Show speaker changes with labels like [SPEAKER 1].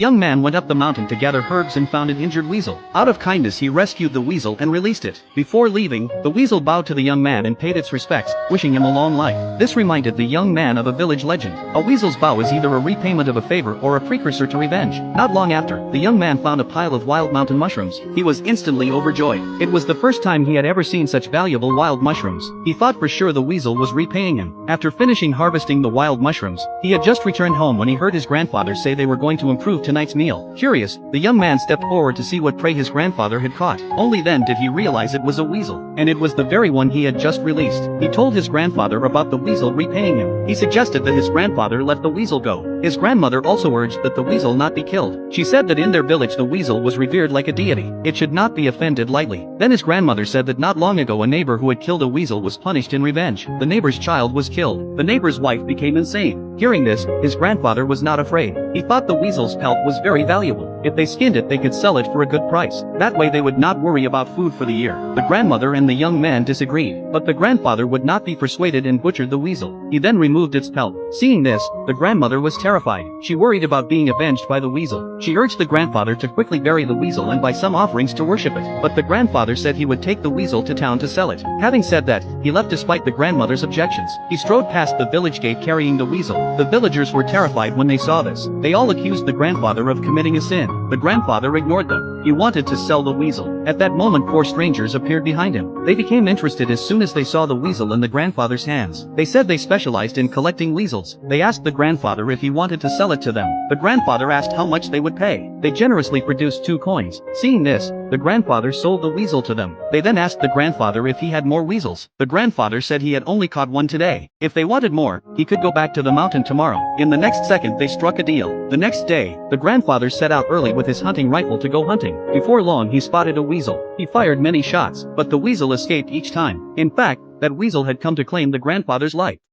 [SPEAKER 1] Young man went up the mountain to gather herbs and found an injured weasel. Out of kindness he rescued the weasel and released it. Before leaving, the weasel bowed to the young man and paid its respects, wishing him a long life. This reminded the young man of a village legend. A weasel's bow is either a repayment of a favor or a precursor to revenge. Not long after, the young man found a pile of wild mountain mushrooms. He was instantly overjoyed. It was the first time he had ever seen such valuable wild mushrooms. He thought for sure the weasel was repaying him. After finishing harvesting the wild mushrooms, he had just returned home when he heard his grandfather say they were going to improve tonight's meal. Curious, the young man stepped forward to see what prey his grandfather had caught. Only then did he realize it was a weasel, and it was the very one he had just released. He told his grandfather about the weasel repaying him. He suggested that his grandfather let the weasel go. His grandmother also urged that the weasel not be killed. She said that in their village the weasel was revered like a deity. It should not be offended lightly. Then his grandmother said that not long ago a neighbor who had killed a weasel was punished in revenge. The neighbor's child was killed. The neighbor's wife became insane. Hearing this, his grandfather was not afraid. He thought the weasel's pelt was very valuable. If they skinned it, they could sell it for a good price. That way they would not worry about food for the year. The grandmother and the young man disagreed, but the grandfather would not be persuaded and butchered the weasel. He then removed its pelt. Seeing this, the grandmother was terrified. She worried about being avenged by the weasel. She urged the grandfather to quickly bury the weasel and buy some offerings to worship it. But the grandfather said he would take the weasel to town to sell it. Having said that, he left despite the grandmother's objections. He strode past the village gate carrying the weasel. The villagers were terrified when they saw this. They all accused the grandfather of committing a sin. The grandfather ignored them. He wanted to sell the weasel. At that moment 4 strangers appeared behind him. They became interested as soon as they saw the weasel in the grandfather's hands. They said they specialized in collecting weasels. They asked the grandfather if he wanted to sell it to them. The grandfather asked how much they would pay. They generously produced 2 coins. Seeing this, the grandfather sold the weasel to them. They then asked the grandfather if he had more weasels. The grandfather said he had only caught 1 today. If they wanted more, he could go back to the mountain tomorrow. In the next second they struck a deal. The next day, the grandfather set out early with his hunting rifle to go hunting. Before long he spotted a weasel. He fired many shots, but the weasel escaped each time. In fact, that weasel had come to claim the grandfather's life.